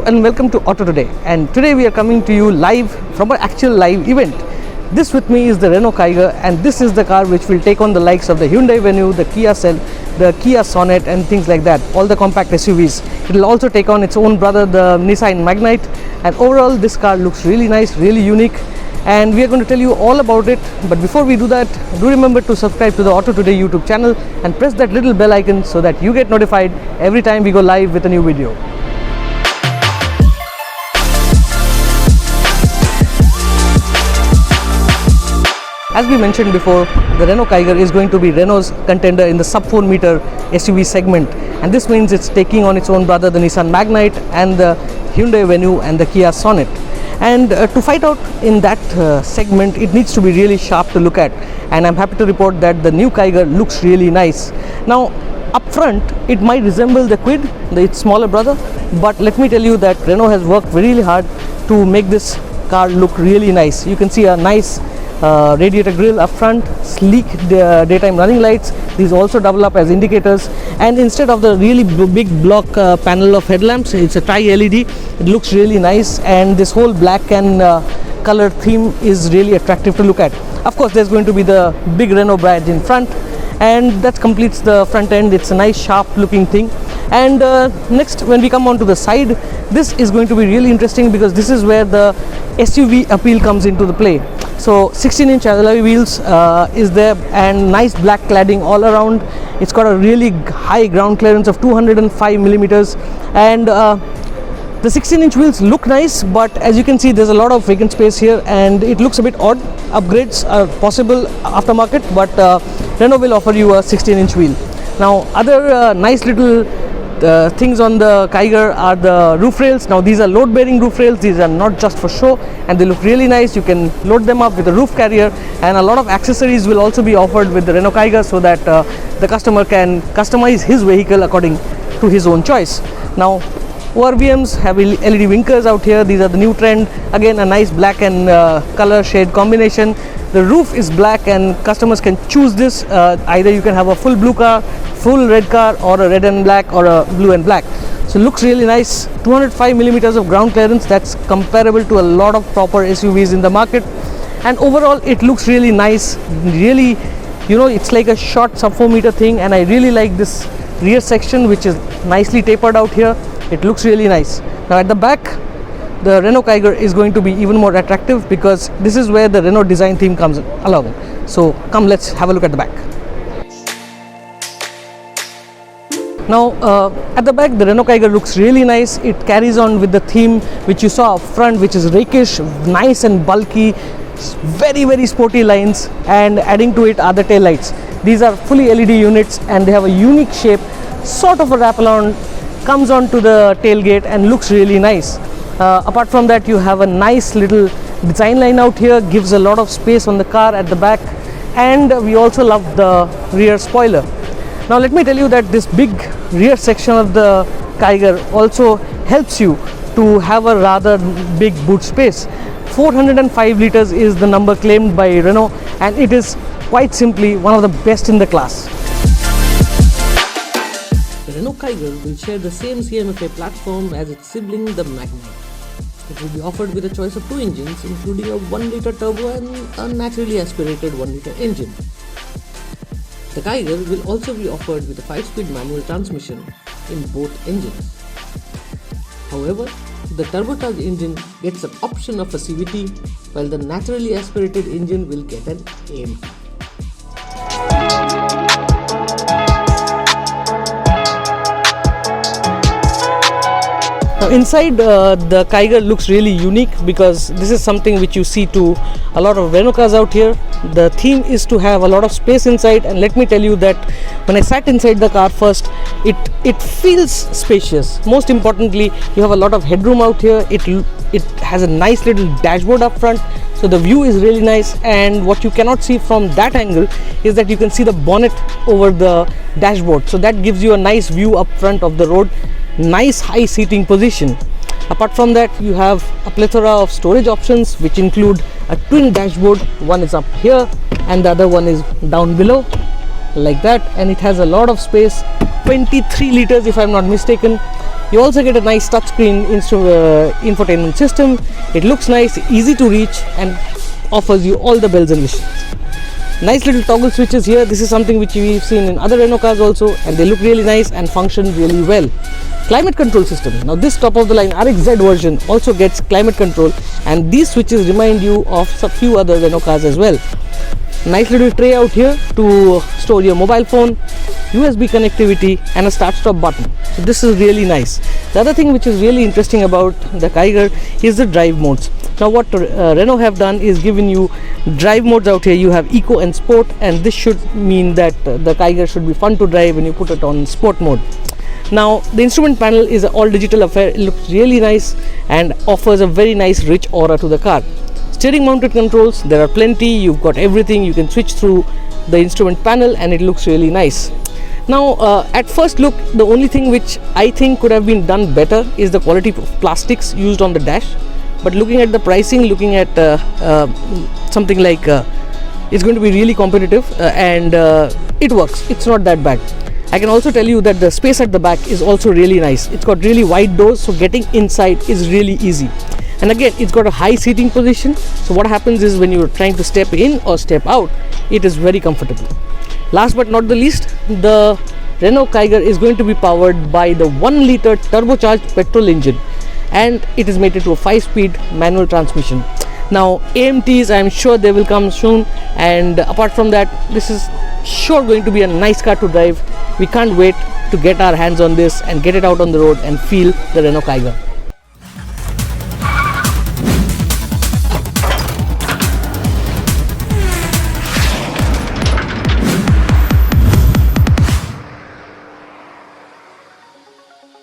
Hello and welcome to Auto Today, and today we are coming to you live from an actual live event. This with me is the Renault Kiger, and this is the car which will take on the likes of the Hyundai Venue, the Kia Cell, the Kia Sonet and things like that, all the compact SUVs. It will also take on its own brother, the Nissan Magnite, and overall this car looks really nice, really unique, and we are going to tell you all about it. But before we do that, do remember to subscribe to the Auto Today YouTube channel and press that little bell icon so that you get notified every time we go live with a new video. As we mentioned before, the Renault Kiger is going to be Renault's contender in the sub 4 meter SUV segment, and this means it's taking on its own brother, the Nissan Magnite and the Hyundai Venue and the Kia Sonet. And to fight out in that segment, it needs to be really sharp to look at, and I'm happy to report that the new Kiger looks really nice. Now up front it might resemble the Kwid, its smaller brother, but let me tell you that Renault has worked really hard to make this car look really nice. You can see a nice radiator grille up front, sleek daytime running lights. These also double up as indicators, and instead of the really big block panel of headlamps, it's a tri-LED. It looks really nice, and this whole black and color theme is really attractive to look at. Of course, there's going to be the big Renault badge in front, and that completes the front end. It's a nice sharp looking thing. And next, when we come on to the side, this is going to be really interesting because this is where the SUV appeal comes into the play. So 16-inch alloy wheels is there, and nice black cladding all around. It's got a really high ground clearance of 205 millimeters, and the 16-inch wheels look nice, but as you can see, there's a lot of vacant space here and it looks a bit odd. Upgrades are possible aftermarket, but Renault will offer you a 16-inch wheel. Now other nice little things on the Kiger are the roof rails. Now these are load bearing roof rails. These are not just for show, and they look really nice. You can load them up with a roof carrier, and a lot of accessories will also be offered with the Renault Kiger so that the customer can customize his vehicle according to his own choice. Now ORVMs have LED winkers out here. These are the new trend. Again, a nice black and color shade combination. The roof is black, and customers can choose this. Either you can have a full blue car, full red car, or a red and black, or a blue and black. So looks really nice. 205 millimeters of ground clearance. That's comparable to a lot of proper SUVs in the market. And overall, it looks really nice. Really, you know, it's like a short sub 4 meter thing, and I really like this rear section, which is nicely tapered out here. It looks really nice. Now at the back, the Renault Kiger is going to be even more attractive because this is where the Renault design theme comes along. So come, let's have a look at the back. Now at the back, the Renault Kiger looks really nice. It carries on with the theme which you saw up front, which is rakish, nice and bulky, very sporty lines, and adding to it are the tail lights. These are fully LED units, and they have a unique shape, sort of a wraparound, comes onto the tailgate and looks really nice. Apart from that, you have a nice little design line out here, gives a lot of space on the car at the back, and we also love the rear spoiler. Now let me tell you that this big rear section of the Kiger also helps you to have a rather big boot space. 405 liters is the number claimed by Renault, and it is quite simply one of the best in the class. The Renault Kiger will share the same CMFA platform as its sibling, the Magnite. It will be offered with a choice of 2 engines, including a 1-liter turbo and a naturally aspirated 1-liter engine. The Kiger will also be offered with a 5-speed manual transmission in both engines. However, the turbocharged engine gets an option of a CVT, while the naturally aspirated engine will get an AMP. Now inside, the Kiger looks really unique because this is something which you see to a lot of Renault cars out here. The theme is to have a lot of space inside, and let me tell you that when I sat inside the car first, it feels spacious. Most importantly, you have a lot of headroom out here. It has a nice little dashboard up front, so the view is really nice, and what you cannot see from that angle is that you can see the bonnet over the dashboard, so that gives you a nice view up front of the road. Nice high seating position. Apart from that, you have a plethora of storage options which include a twin dashboard. One is up here and the other one is down below, like that, and it has a lot of space. 23 liters if I'm not mistaken. You also get a nice touchscreen infotainment system. It looks nice, easy to reach, and offers you all the bells and whistles. Nice little toggle switches here. This is something which we've seen in other Renault cars also, and they look really nice and function really well. Climate control system. Now this top of the line RXZ version also gets climate control, and these switches remind you of a few other Renault cars as well. Nice little tray out here to store your mobile phone, USB connectivity, and a start stop button. So this is really nice. The other thing which is really interesting about the Kiger is the drive modes. Now what Renault have done is given you drive modes out here. You have Eco and Sport, and this should mean that the Kiger should be fun to drive when you put it on Sport mode. Now the instrument panel is an all digital affair. It looks really nice and offers a very nice rich aura to the car. Steering mounted controls, there are plenty. You've got everything. You can switch through the instrument panel, and it looks really nice. Now at first look, the only thing which I think could have been done better is the quality of plastics used on the dash. But looking at the pricing, looking at something like it's going to be really competitive, and it works. It's not that bad. I can also tell you that the space at the back is also really nice. It's got really wide doors, so getting inside is really easy. And again, it's got a high seating position, so what happens is when you're trying to step in or step out, it is very comfortable. Last but not the least, the Renault Kiger is going to be powered by the 1 liter turbocharged petrol engine, and it is mated to a 5-speed manual transmission. Now AMTs, I'm sure they will come soon, and apart from that, this is sure going to be a nice car to drive. We can't wait to get our hands on this and get it out on the road and feel the Renault Kiger.